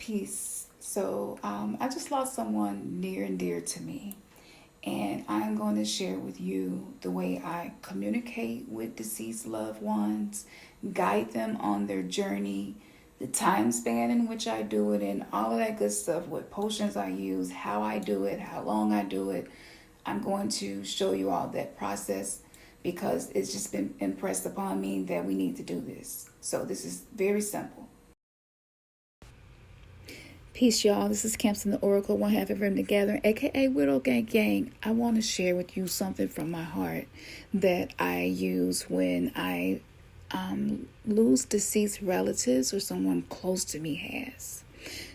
Peace. So I just lost someone near and dear to me. And I'm going to share with you the way I communicate with deceased loved ones, guide them on their journey, the time span in which I do it, and all of that good stuff, what potions I use, how I do it, how long I do it. I'm going to show you all that process because it's just been impressed upon me that we need to do this. So this is very simple. Peace, y'all. This is Camps in the Oracle, one half of Remnant Gathering, aka Widow Gang Gang. I want to share with you something from my heart that I use when I lose deceased relatives or someone close to me has.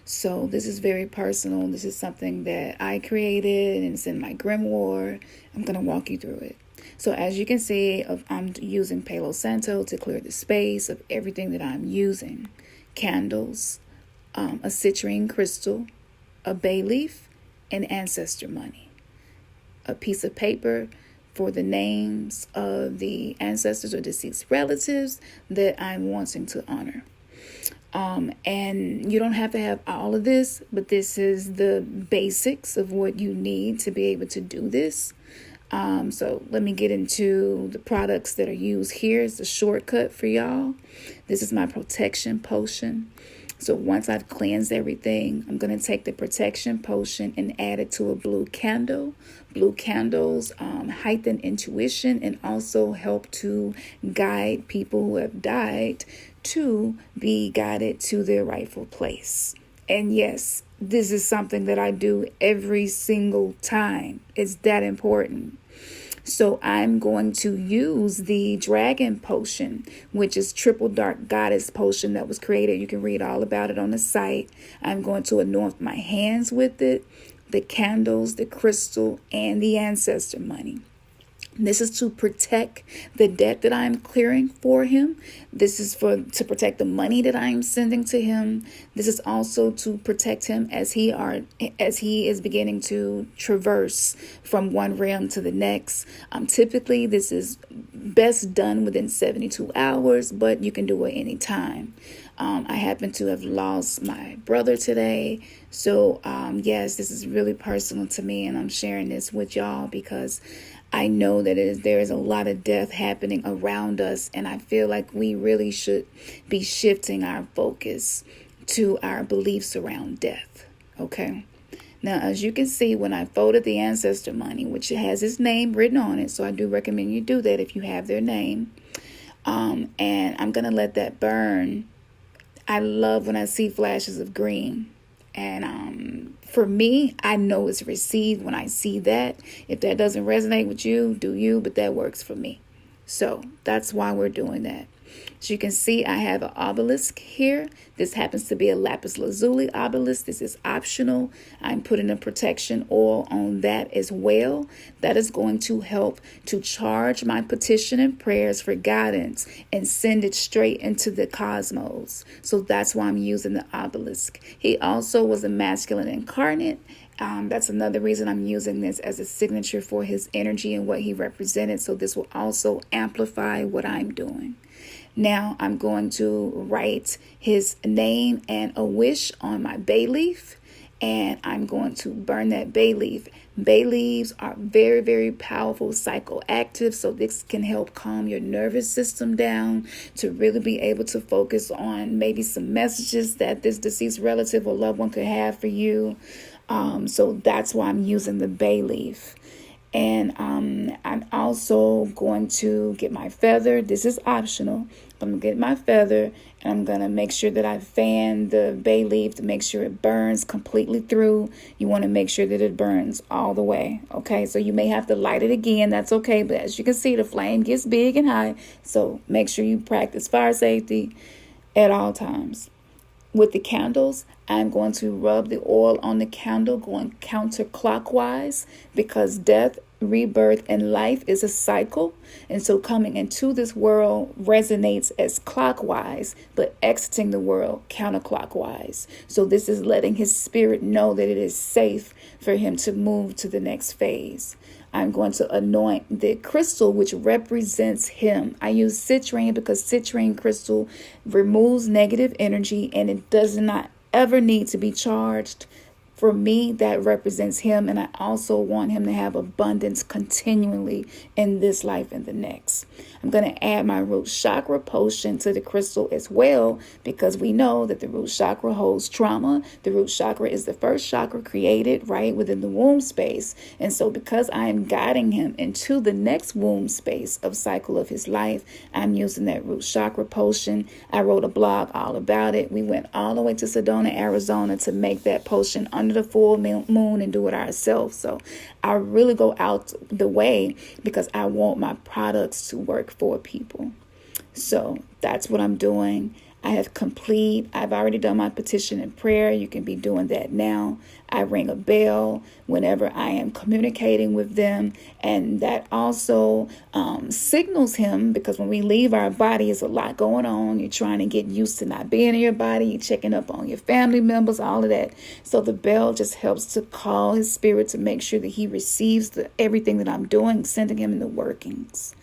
So this is very personal. This is something that I created and it's in my grimoire. I'm going to walk you through it. So as you can see, I'm using Palo Santo to clear the space of everything that I'm using. Candles, a citrine crystal, a bay leaf, and ancestor money. A piece of paper for the names of the ancestors or deceased relatives that I'm wanting to honor. And you don't have to have all of this, but this is the basics of what you need to be able to do this. So let me get into the products that are used here. It's a shortcut for y'all. This is my protection potion. So once I've cleansed everything, I'm going to take the protection potion and add it to a blue candle. Blue candles heighten intuition and also help to guide people who have died to be guided to their rightful place. And yes, this is something that I do every single time. It's that important. So I'm going to use the dragon potion, which is triple dark goddess potion that was created. You can read all about it on the site. I'm going to anoint my hands with it, the candles, the crystal, and the ancestor money. This is to protect the debt that I'm clearing for him. This is to protect the money that I am sending to him. This is also to protect him as he is beginning to traverse from one realm to the next. Typically, this is best done within 72 hours, but you can do it anytime. I happen to have lost my brother today. So, yes, this is really personal to me, and I'm sharing this with y'all because I know that there is a lot of death happening around us, and I feel like we really should be shifting our focus to our beliefs around death. Okay. Now, as you can see, when I folded the ancestor money, which has his name written on it, so I do recommend you do that if you have their name. And I'm going to let that burn. I love when I see flashes of green. And for me, I know it's received when I see that. If that doesn't resonate with you, do you, but that works for me. So that's why we're doing that. As you can see, I have an obelisk here. This happens to be a lapis lazuli obelisk. This is optional. I'm putting a protection oil on that as well. That is going to help to charge my petition and prayers for guidance and send it straight into the cosmos. So that's why I'm using the obelisk. He also was a masculine incarnate. That's another reason I'm using this as a signature for his energy and what he represented. So this will also amplify what I'm doing. Now I'm going to write his name and a wish on my bay leaf, and I'm going to burn that bay leaf. Bay leaves are very, very powerful psychoactive, so this can help calm your nervous system down to really be able to focus on maybe some messages that this deceased relative or loved one could have for you. So that's why I'm using the bay leaf. And I'm also going to get my feather. This is optional. I'm going to get my feather and I'm going to make sure that I fan the bay leaf to make sure it burns completely through. You want to make sure that it burns all the way. Okay, so you may have to light it again. That's okay. But as you can see, the flame gets big and high. So make sure you practice fire safety at all times. With the candles, I'm going to rub the oil on the candle going counterclockwise because death, rebirth, and life is a cycle. And so coming into this world resonates as clockwise, but exiting the world counterclockwise. So this is letting his spirit know that it is safe for him to move to the next phase. I'm going to anoint the crystal, which represents him. I use citrine because citrine crystal removes negative energy and it does not ever need to be charged, for me, that represents him. And I also want him to have abundance continually in this life and the next. I'm going to add my root chakra potion to the crystal as well, because we know that the root chakra holds trauma. The root chakra is the first chakra created right within the womb space. And so because I am guiding him into the next womb space of cycle of his life, I'm using that root chakra potion. I wrote a blog all about it. We went all the way to Sedona, Arizona to make that potion under the full moon and do it ourselves. So I really go out the way because I want my products to work for people. So that's what I'm doing. I've already done my petition and prayer. You can be doing that now. I ring a bell whenever I am communicating with them. And that also signals him, because when we leave our body, there's a lot going on. You're trying to get used to not being in your body. You're checking up on your family members, all of that. So the bell just helps to call his spirit to make sure that he receives everything that I'm doing, sending him in the workings.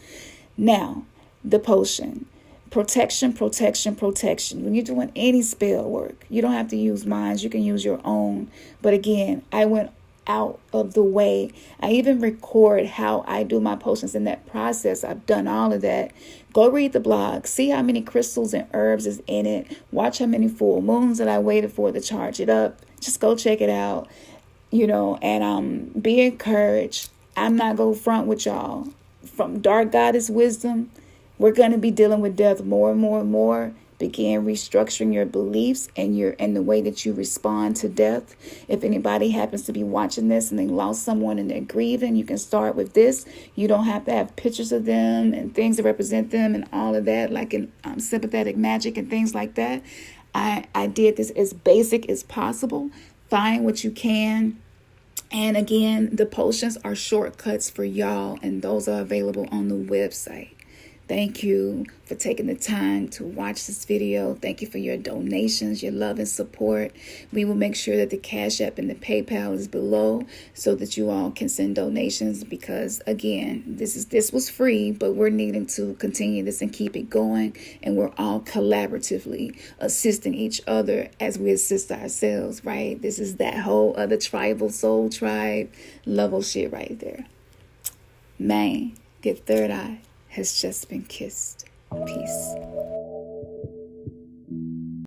Now, the potion. Protection, protection, protection. When you're doing any spell work, you don't have to use mine. You can use your own. But again, I went out of the way. I even record how I do my potions in that process. I've done all of that. Go read the blog. See how many crystals and herbs is in it. Watch how many full moons that I waited for to charge it up. Just go check it out. And be encouraged. I'm not going to front with y'all. From Dark Goddess Wisdom, we're going to be dealing with death more and more and more. Begin restructuring your beliefs and the way that you respond to death. If anybody happens to be watching this and they lost someone and they're grieving, you can start with this. You don't have to have pictures of them and things that represent them and all of that, like in sympathetic magic and things like that. I did this as basic as possible. Find what you can. And again, the potions are shortcuts for y'all, and those are available on the website. Thank you for taking the time to watch this video. Thank you for your donations, your love and support. We will make sure that the Cash App and the PayPal is below so that you all can send donations, because again, this was free, but we're needing to continue this and keep it going. And we're all collaboratively assisting each other as we assist ourselves, right? This is that whole other tribal soul tribe level shit right there. Man, get third eye has just been kissed. Peace.